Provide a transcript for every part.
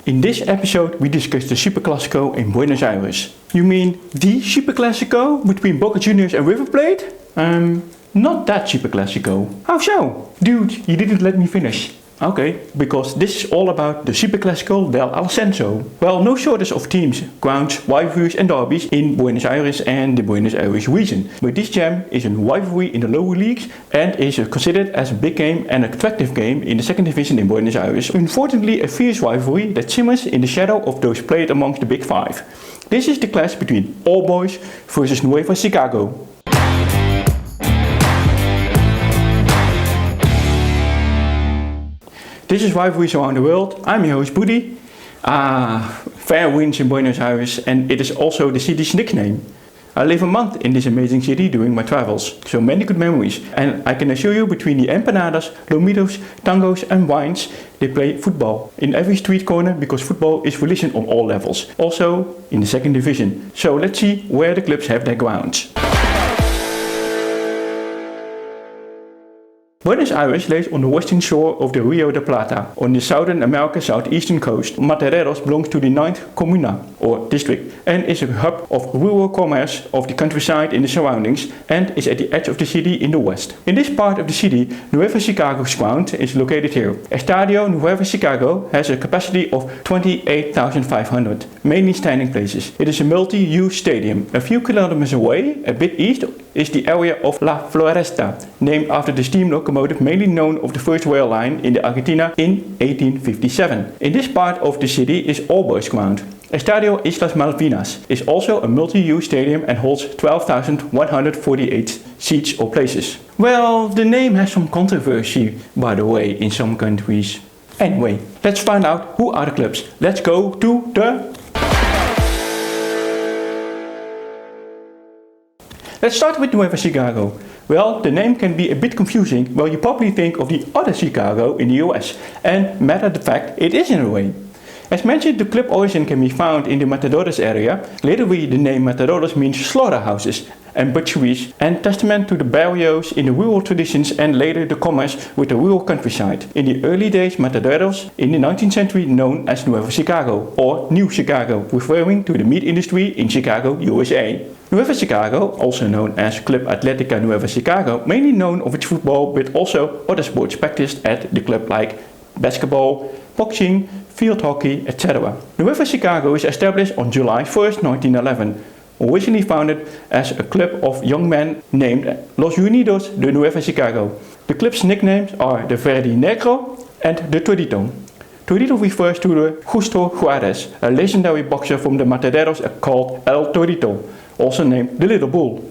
In this episode we discuss the Superclásico in Buenos Aires. You mean the Superclásico between Boca Juniors and River Plate? Not that Superclásico. How so? Dude, you didn't let me finish. Okay, because this is all about the Superclásico del Ascenso. Well, no shortage of teams, grounds, rivalries and derbies in Buenos Aires and the Buenos Aires region. But this jam is a rivalry in the lower leagues and is considered as a big game and attractive game in the second division in Buenos Aires. Unfortunately, a fierce rivalry that simmers in the shadow of those played amongst the Big Five. This is the clash between All Boys versus Nueva Chicago. This is Rivalries Around the World. I'm your host Boody. Fair winds in Buenos Aires, and it is also the city's nickname. I live a month in this amazing city during my travels, so many good memories. And I can assure you, between the empanadas, lomitos, tangos and wines, they play football in every street corner because football is religion on all levels. Also in the second division. So let's see where the clubs have their grounds. Buenos Aires lays on the western shore of the Rio de Plata, on the Southern America southeastern coast. Mataderos belongs to the 9th comuna, or district, and is a hub of rural commerce of the countryside in the surroundings, and is at the edge of the city in the west. In this part of the city, Nueva Chicago's ground is located here. Estadio Nueva Chicago has a capacity of 28,500, mainly standing places. It is a multi-use stadium. A few kilometers away, a bit east, is the area of La Floresta, named after the steam locomotive mainly known of the first rail line in the Argentina in 1857. In this part of the city is All Boys ground. Estadio Islas Malvinas is also a multi-use stadium and holds 12,148 seats or places. Well, the name has some controversy, by the way, in some countries. Anyway, let's find out who are the clubs. Let's go to the... Let's start with Nueva Chicago. Well, the name can be a bit confusing. Well, you probably think of the other Chicago in the US, and matter the fact, it is in a way. As mentioned, the club origin can be found in the Mataderos area. Literally, the name Mataderos means slaughterhouses and butcheries, and testament to the barrios in the rural traditions and later the commerce with the rural countryside. In the early days, Mataderos, in the 19th century known as Nueva Chicago or New Chicago, referring to the meat industry in Chicago, USA. Nueva Chicago, also known as Club Atlética Nueva Chicago, mainly known of its football but also other sports practiced at the club like basketball, boxing, field hockey, etc. Nueva Chicago is established on July 1st, 1911, originally founded as a club of young men named Los Unidos de Nueva Chicago. The club's nicknames are the Verde Negro and the Torito. Torito refers to the Justo Juarez, a legendary boxer from the Mataderos called El Torito, also named the Little Bull.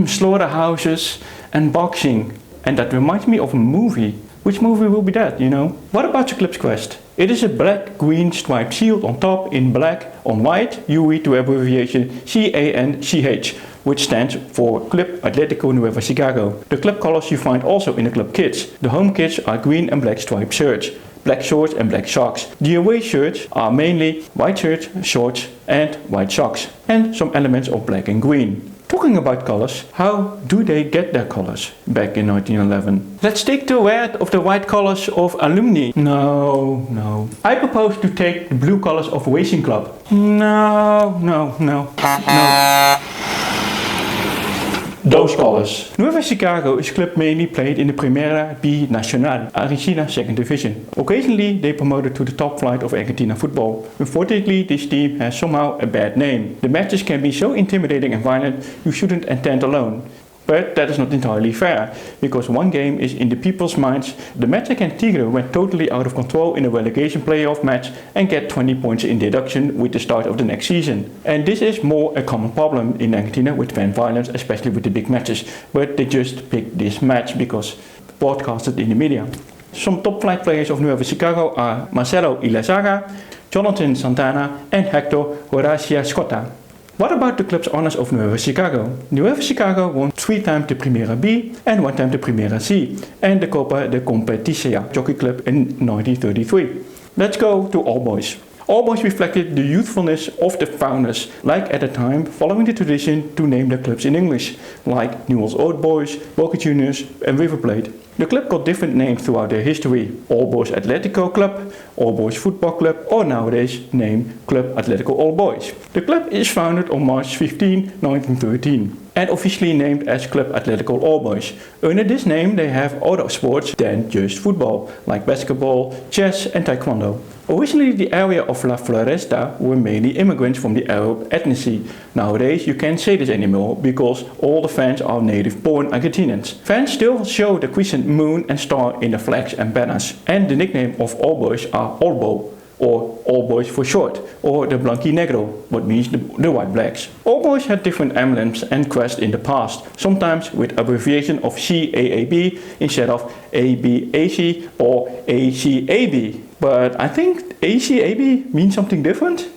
Slaughterhouses and boxing. And that reminds me of a movie. Which movie will be that, you know? What about the club's crest? It is a black-green striped shield on top in black on white. You read the abbreviation CANCH, which stands for Club Atlético Nueva Chicago. The club colors you find also in the club kits. The home kits are green and black striped shirts, black shorts and black socks. The away shirts are mainly white shirts, shorts and white socks, and some elements of black and green. Talking about colors, how do they get their colors back in 1911? Let's take the red of the white colors of alumni. No. I propose to take the blue colors of Racing Club. No. Those colors. Nueva Chicago is a club mainly played in the Primera B Nacional, Argentina second division. Occasionally they promoted to the top flight of Argentina football. Unfortunately, this team has somehow a bad name. The matches can be so intimidating and violent, you shouldn't attend alone. But that is not entirely fair, because one game is in the people's minds. The match against Tigre went totally out of control in a relegation playoff match and get 20 points in deduction with the start of the next season. And this is more a common problem in Argentina with fan violence, especially with the big matches. But they just picked this match because broadcasted in the media. Some top flight players of Nueva Chicago are Marcelo Ilezaga, Jonathan Santana and Hector Horacia Scotta. What about the club's honors of Nueva Chicago? Nueva Chicago won 3 times the Primera B and 1 time the Primera C and the Copa de Competicia Jockey Club in 1933. Let's go to All Boys. All Boys reflected the youthfulness of the founders, like at the time following the tradition to name their clubs in English, like Newell's Old Boys, Boca Juniors and River Plate. The club got different names throughout their history. All Boys Atlético Club, All Boys Football Club, or nowadays named Club Atlético All Boys. The club is founded on March 15, 1913 and officially named as Club Atlético All Boys. Under this name they have other sports than just football, like basketball, chess and taekwondo. Originally the area of La Floresta were mainly immigrants from the Arab ethnicity. Nowadays you can't say this anymore because all the fans are native born Argentinians. Fans still show the crescent moon and star in the flags and banners. And the nickname of All Boys are Olbo, or All Boys for short, or the Blanquinegro, what means the white blacks. All Boys had different emblems and crests in the past, sometimes with abbreviation of CAAB instead of ABAC or ACAB. But I think ACAB means something different.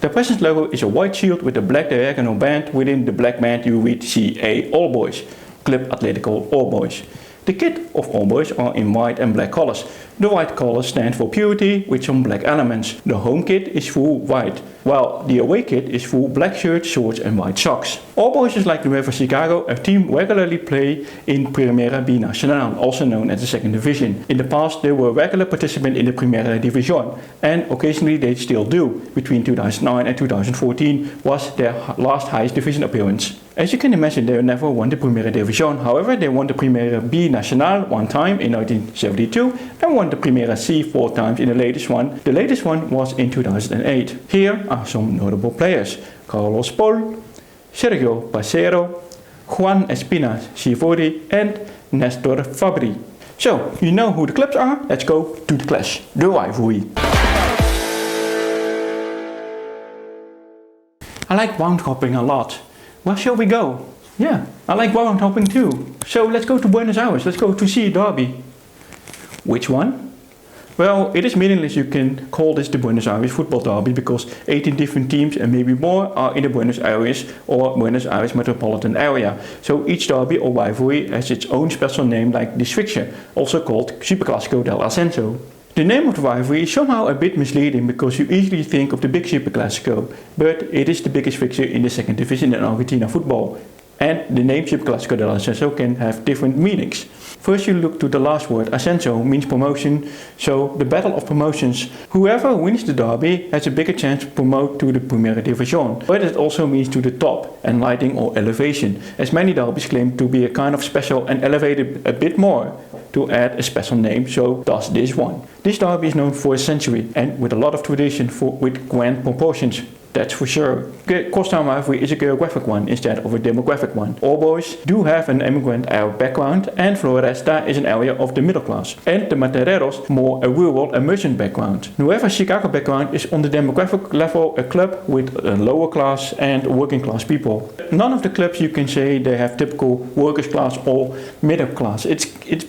The present logo is a white shield with a black diagonal band. Within the black band you read CA All Boys, Club Atlético All Boys. The kit of All Boys are in white and black colors. The white colors stand for purity with some black elements. The home kit is full white, while the away kit is full black shirts, shorts and white socks. All Boys is like Nueva Chicago, a team regularly play in Primera B Nacional, also known as the second division. In the past they were regular participants in the Primera División, and occasionally they still do. Between 2009 and 2014 was their last highest division appearance. As you can imagine, they never won the Primera División. However, they won the Primera B Nacional one time in 1972 and won the Primera C 4 times in the latest one. The latest one was in 2008. Here are some notable players: Carlos Pol, Sergio Pacero, Juan Espina Sivori and Nestor Fabri. So, you know who the clubs are? Let's go to the clash, the rivalry. I like round hopping a lot. Where shall we go? Yeah, I like round hopping too. So let's go to Buenos Aires, let's go to see a derby. Which one? Well, it is meaningless you can call this the Buenos Aires football derby because 18 different teams and maybe more are in the Buenos Aires or Buenos Aires metropolitan area. So each derby or rivalry has its own special name, like this fixture, also called Superclásico del Ascenso. The name of the rivalry is somehow a bit misleading because you easily think of the big Superclásico, but it is the biggest fixture in the second division in Argentina football. And the name Superclásico del Ascenso can have different meanings. First you look to the last word. Ascenso means promotion, so the battle of promotions. Whoever wins the derby has a bigger chance to promote to the Primera División, but it also means to the top, enlightening or elevation, as many derbies claim to be a kind of special and elevated a bit more to add a special name, so does this one. This derby is known for a century and with a lot of tradition with grand proportions. That's for sure. Crosstown rivalry is a geographic one instead of a demographic one. All Boys do have an immigrant Arab background and Floresta is an area of the middle class. And the Matereros more a rural and merchant background. Nueva Chicago background is on the demographic level a club with a lower class and working class people. None of the clubs you can say they have typical workers class or middle class. It's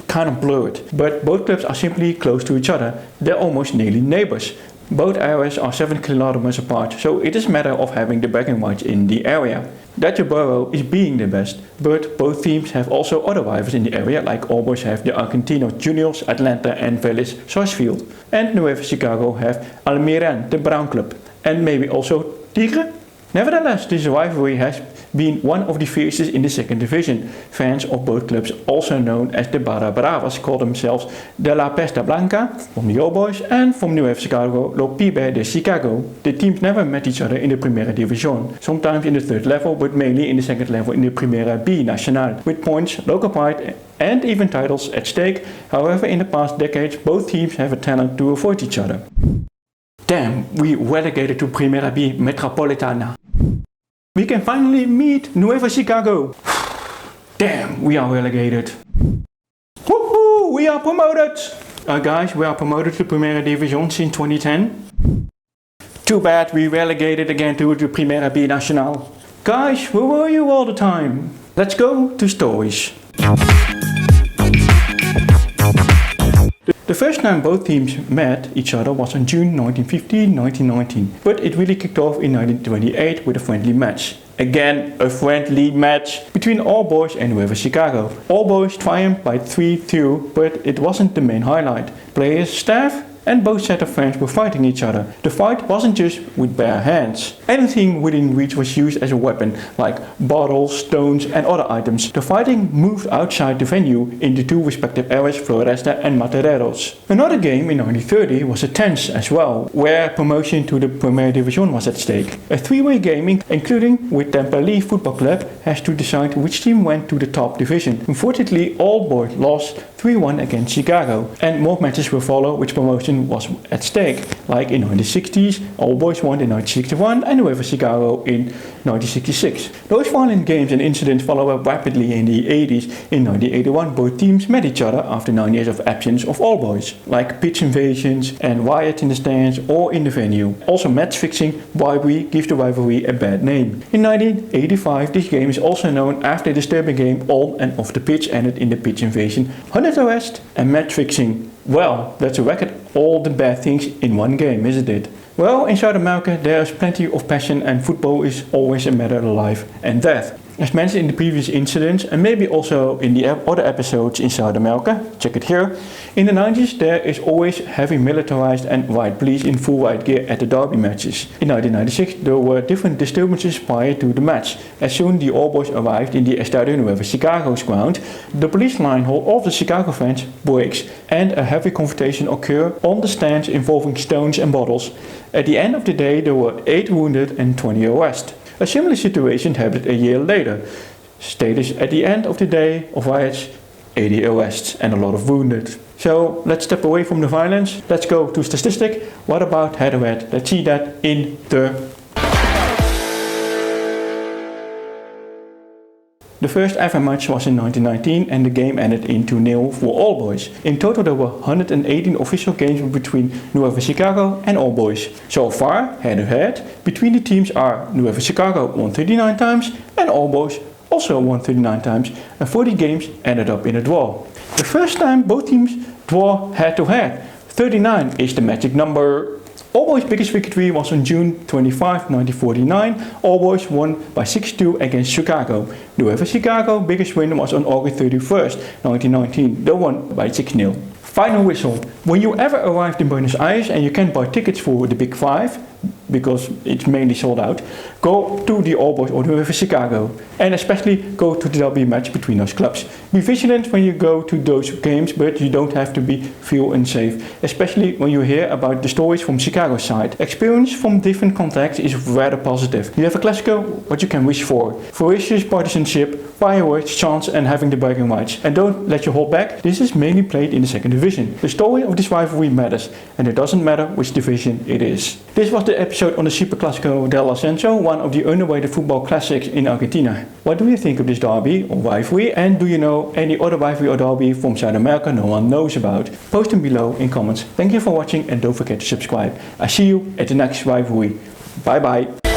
kind of blurred. But both clubs are simply close to each other. They're almost nearly neighbors. Both areas are 7 kilometers apart, so it is a matter of having the bragging rights in the area. That your borough is being the best, but both teams have also other rivals in the area, like All Boys have the Argentinos Juniors, Atlanta and Vélez Sarsfield. And Nueva Chicago have Almirante, the Brown Club, and maybe also Tigre? Nevertheless, this rivalry has been one of the fiercest in the second division. Fans of both clubs, also known as the Barra Bravas, call themselves de la Pesta Blanca from the All Boys and from Nueva Chicago, Los Pibes de Chicago. The teams never met each other in the Primera División, sometimes in the third level, but mainly in the second level in the Primera B Nacional, with points, local pride and even titles at stake. However, in the past decades, both teams have a talent to avoid each other. Damn, we relegated to Primera B Metropolitana. We can finally meet Nueva Chicago. Damn, we are relegated. Woohoo, we are promoted! Guys, we are promoted to Primera División since 2010. Too bad we relegated again to the Primera B Nacional. Guys, where were you all the time? Let's go to stories. The first time both teams met each other was on June 1915-1919, but it really kicked off in 1928 with a friendly match. Again, a friendly match between All Boys and Nueva Chicago. All Boys triumphed by 3-2, but it wasn't the main highlight. Players, staff and both set of friends were fighting each other. The fight wasn't just with bare hands. Anything within reach was used as a weapon, like bottles, stones and other items. The fighting moved outside the venue in the two respective areas, Floresta and Mataderos. Another game in 1930 was a tense as well, where promotion to the Primera División was at stake. A three-way game, including with Temperley Football Club, has to decide which team went to the top division. Unfortunately, All Boys lost 3-1 against Chicago, and more matches will follow which promotion was at stake, like in 1960s, All Boys won in 1961 and UEFA Chicago in 1966. Those violent games and incidents followed up rapidly in the 80s. In 1981, both teams met each other after 9 years of absence of All Boys, like pitch invasions and riots in the stands or in the venue. Also, match fixing bribery gives the rivalry a bad name. In 1985, this game is also known after a disturbing game on and off the pitch ended in the pitch invasion, 100 arrests and match fixing. Well, that's a record all the bad things in one game, isn't it? Well, in South America there is plenty of passion and football is always a matter of life and death. As mentioned in the previous incidents and maybe also in the other episodes in South America, check it here. In the 90s there is always heavy militarized and riot police in full riot gear at the derby matches. In 1996 there were different disturbances prior to the match. As soon the All Boys arrived in the Estadio Nuevo Chicago's ground, the police line hold of the Chicago fans breaks and a heavy confrontation occurred on the stands involving stones and bottles. At the end of the day there were 8 wounded and 20 arrested. A similar situation happened a year later. Status at the end of the day of riots, 80 arrests and a lot of wounded. So let's step away from the violence. Let's go to statistic. What about head-to-head? Let's see that in the... The first ever match was in 1919 and the game ended in 2-0 for All Boys. In total there were 118 official games between Nueva Chicago and All Boys. So far, head-to-head, between the teams are Nueva Chicago won 39 times and All Boys also won 39 times, and 40 games ended up in a draw. The first time both teams draw head-to-head. 39 is the magic number. All Boys' biggest victory was on June 25, 1949. All Boys won by 6-2 against Chicago. Nueva Chicago biggest win was on August 31st, 1919. They won by 6-0. Final whistle. When you ever arrived in Buenos Aires and you can't buy tickets for the Big Five, because it's mainly sold out, go to the All Boys or Nueva Chicago. And especially go to the derby match between those clubs. Be vigilant when you go to those games, but you don't have to feel unsafe. Especially when you hear about the stories from Chicago's side. Experience from different contacts is rather positive. You have a Classico, what you can wish for. Ferocious partisanship, fireworks, chants and having the bragging rights. And don't let you hold back, this is mainly played in the second division. The story of this rivalry matters, and it doesn't matter which division it is. This was the episode on the Super Clásico del Ascenso, one of the underrated football classics in Argentina. What do you think of this derby or rivalry, and do you know any other rivalry or derby from South America no one knows about? Post them below in comments. Thank you for watching and don't forget to subscribe. I see you at the next rivalry. Bye bye.